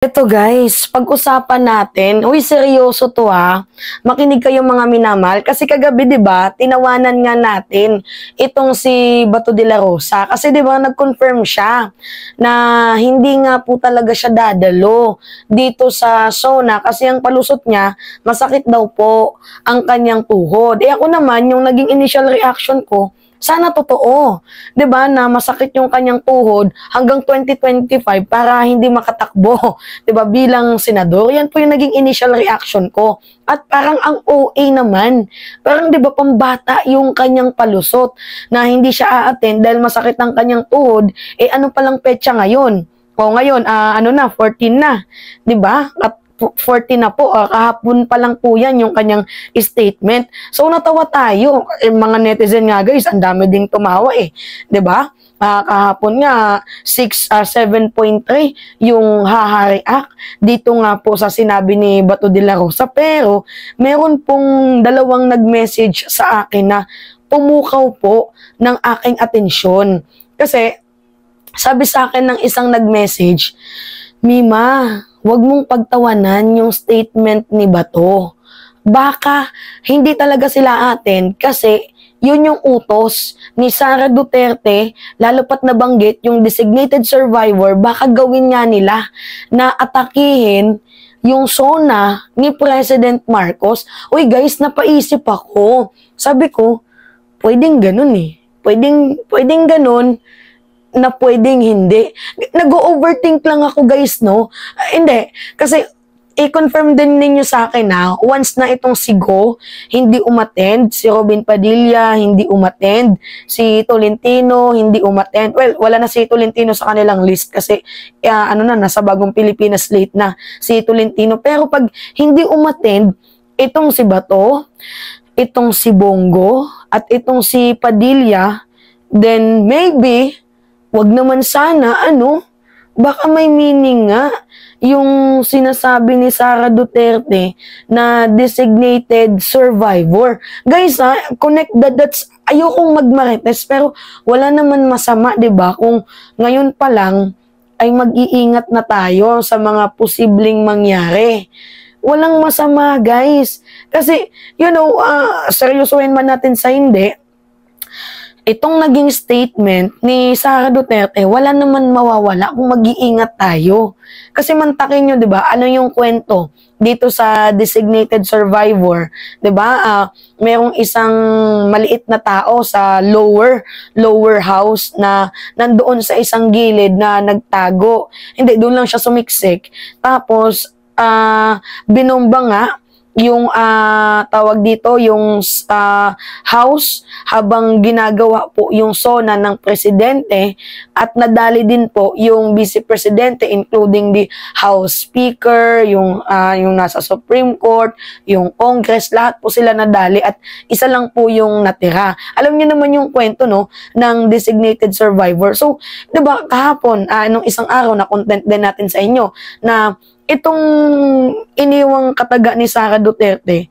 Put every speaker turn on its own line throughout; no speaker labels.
Ito guys, pag-usapan natin, uy seryoso to ha, makinig kayo mga minamahal, kasi kagabi 'di ba tinawanan nga natin itong si Bato de la Rosa, kasi 'di ba nag-confirm siya na hindi nga po talaga siya dadalo dito sa SONA kasi ang palusot niya, masakit daw po ang kanyang tuhod. Ako naman, yung naging initial reaction ko, sana totoo, 'di ba, na masakit yung kanyang tuhod hanggang 2025 para hindi makatakbo, 'di ba, bilang senador. Yan po yung naging initial reaction ko. At parang ang OA naman. Parang 'di ba pambata yung kanyang palusot na hindi siya a-attend dahil masakit ang kanyang tuhod. Ano palang petsa ngayon? Ngayon, ano na, 14 na, 'di ba? At 40 na po, kahapon pa lang po yan yung kanyang statement. So natawa tayo, mga netizen nga guys, ang dami ding tumawa 'di ba? Kahapon nga 7.3 yung haha-react dito nga po sa sinabi ni Bato de la Rosa, pero meron pong dalawang nag-message sa akin na pumukaw po ng aking atensyon. Kasi sabi sa akin ng isang nag-message, Mima, wag mong pagtawanan yung statement ni Bato. Baka hindi talaga sila atin kasi yun yung utos ni Sara Duterte, lalo pat nabanggit yung designated survivor, baka gawin nga nila na atakihin yung SONA ni President Marcos. Uy guys, napaisip ako. Sabi ko, pwedeng ganun Pwedeng ganun na pwedeng hindi. Nag-overthink lang ako guys, no? Hindi. Kasi, i-confirm din ninyo sa akin na once na itong si Go hindi umattend, si Robin Padilla hindi umattend, si Tolentino hindi umattend. Well, wala na si Tolentino sa kanilang list kasi nasa Bagong Pilipinas late na si Tolentino. Pero pag hindi umattend, itong si Bato, itong si Bongo, at itong si Padilla, then maybe wag naman sana, baka may meaning nga yung sinasabi ni Sara Duterte na designated survivor. Guys, connect the dots. Ayokong magmarites, pero wala naman masama, 'di ba? Kung ngayon pa lang ay mag-iingat na tayo sa mga posibleng mangyari. Walang masama, guys. Kasi, seryosohin man natin sa hindi, itong naging statement ni Sara Duterte, wala naman mawawala kung mag-iingat tayo. Kasi mantakin nyo, di ba, ano yung kwento dito sa designated survivor, di ba? Mayroong isang maliit na tao sa lower house na nandoon sa isang gilid na nagtago. Hindi, doon lang siya sumiksik. Tapos, binomba nga yung tawag dito, yung house habang ginagawa po yung SONA ng presidente, at nadali din po yung vice presidente including the House Speaker, yung nasa Supreme Court, yung Congress, lahat po sila nadali at isa lang po yung natira. Alam niyo naman yung kwento, no, ng designated survivor. So, 'di ba, kahapon nung isang araw na content din natin sa inyo na itong iniwang kataga ni Sara Duterte,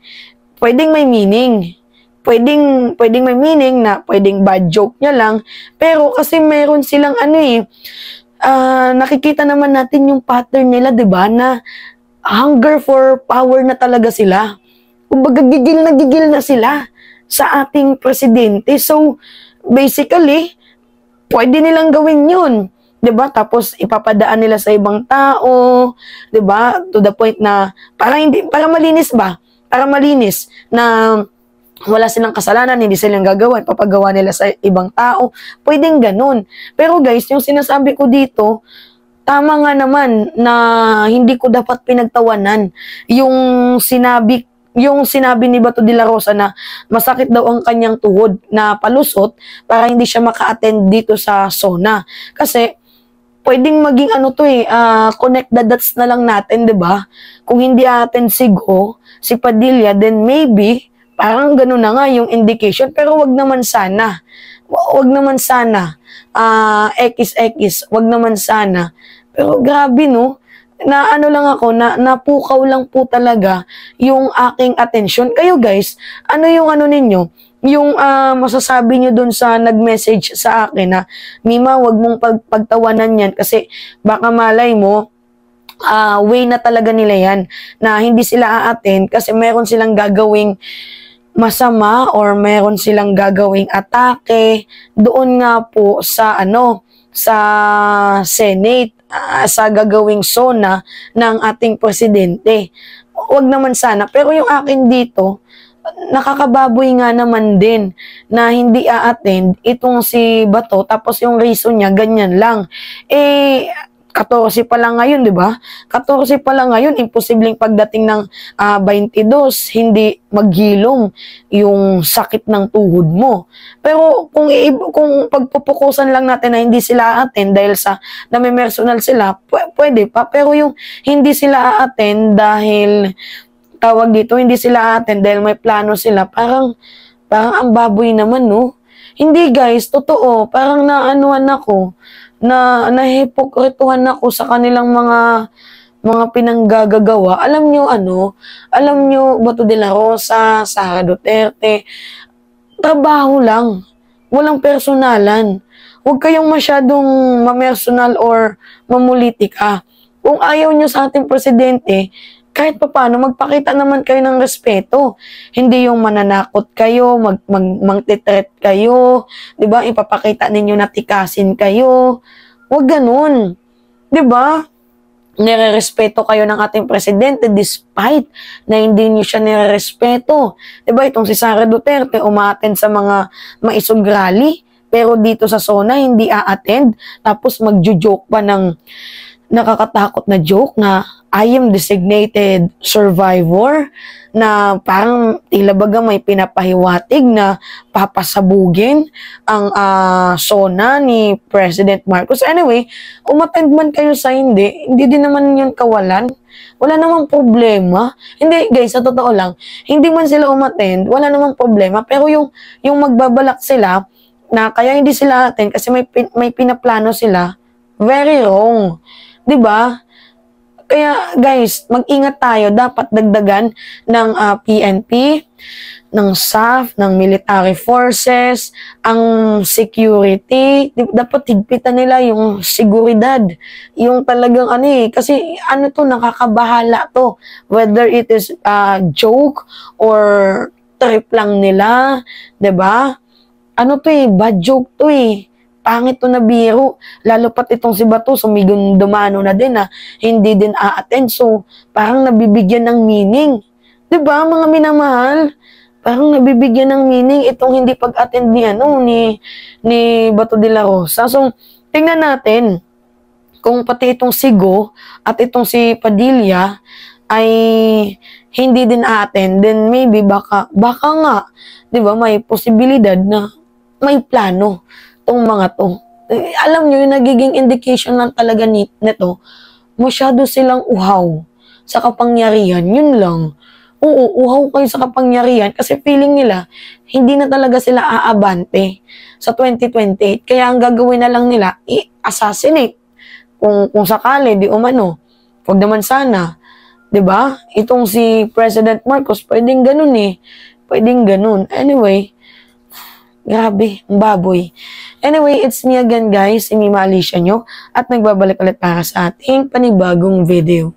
pwedeng may meaning. Pwedeng may meaning na pwedeng bad joke niya lang. Pero kasi meron silang nakikita naman natin yung pattern nila, 'di ba? Na hunger for power na talaga sila. Kumbaga gigil na sila sa ating presidente. So, basically, pwede nilang gawin 'yun. 'Di ba? Tapos ipapadaan nila sa ibang tao, 'di ba? To the point na para malinis na wala silang kasalanan, hindi silang gagawa, papagawa nila sa ibang tao. Pwedeng ganun. Pero guys, yung sinasabi ko dito, tama nga naman na hindi ko dapat pinagtawanan yung sinabi ni Bato de la Rosa na masakit daw ang kanyang tuhod na palusot para hindi siya maka-attend dito sa SONA. Kasi pwedeng maging connect the dots na lang natin, 'di ba? Kung hindi atin si Go, si Padilla, then maybe parang gano'n na nga yung indication, pero wag naman sana. Wag naman sana. Wag naman sana. Pero grabe, no? Na lang ako, napukaw lang po talaga yung aking atensyon. Kayo guys, ano yung ninyo? Yung masasabi nyo dun sa nag-message sa akin na, Mima, wag mong pagtawanan yan kasi baka malay mo, way na talaga nila yan na hindi sila a-attend kasi meron silang gagawing masama or meron silang gagawing atake doon nga po sa sa Senate, sa gagawing SONA ng ating presidente. Wag naman sana, pero yung akin dito, nakakababoy nga naman din na hindi a-attend itong si Bato tapos yung reason niya ganyan lang. 14 pa lang ngayon, di ba? 14 pa lang ngayon, imposibleng pagdating ng 22, hindi maghilom yung sakit ng tuhod mo. Pero kung pagpupukusan lang natin na hindi sila attend dahil sa nami-personal sila, pwede pa. Pero yung hindi sila attend dahil tawag dito, hindi sila attend dahil may plano sila, parang ang baboy naman, no? Hindi guys, totoo, parang naanuhan ako, nahipokrituhan ako sa kanilang mga pinanggagawa. Alam nyo Bato de la Rosa, Sara Duterte, trabaho lang, walang personalan. Huwag kayong masyadong mamersonal or mamulitika. Kung ayaw nyo sa ating presidente, kahit papaano, magpakita naman kayo ng respeto. Hindi yung mananakot kayo, magtitreat kayo, di ba? Ipapakita ninyo na tikasin kayo. Huwag ganun. Di ba? Nire-respeto kayo ng ating presidente despite na hindi niyo siya nire-respeto. Di ba? Itong si Sara Duterte, umaten sa mga maisog rally, pero dito sa SONA, hindi a-attend. Tapos magjo-joke pa ng nakakatakot na joke na I am designated survivor, na parang tila baga may pinapahiwatig na papasabugin ang SONA ni President Marcos. Anyway, umattend man kayo sa hindi din naman yun kawalan. Wala namang problema. Hindi, guys, sa totoo lang, hindi man sila umattend, wala namang problema. Pero yung magbabalak sila na kaya hindi sila attend kasi may pinaplano sila, very wrong. 'Di ba? Kaya guys, mag-ingat tayo. Dapat dagdagan ng PNP, ng SAF, ng military forces, ang security. Dapat higpitan nila yung seguridad. Yung talagang kasi nakakabahala to. Whether it is joke or trip lang nila, 'di ba? Bad joke to pangit to na biro. Lalo pat itong si Bato, dumano na din na hindi din a-attend. So, parang nabibigyan ng meaning. 'Di ba mga minamahal? Parang nabibigyan ng meaning itong hindi pag-attend ni Bato de la Rosa. So, tingnan natin kung pati itong si Go at itong si Padilla ay hindi din a-attend, then maybe baka nga, 'di ba, may posibilidad na may plano tong mga to. Alam nyo, yung nagiging indication lang talaga nito, masyado silang uhaw sa kapangyarihan. Yun lang. Oo, uhaw kayo sa kapangyarihan kasi feeling nila, hindi na talaga sila aabante sa 2028. Kaya ang gagawin na lang nila, i-assassinate. Kung sakali, di umano. Huwag naman sana. 'Di ba? Itong si President Marcos, pwedeng ganun Pwedeng ganun. Anyway, grabe, ang baboy. Anyway, it's me again guys, si Mima Alicia nyo, at nagbabalik ulit para sa ating panibagong video.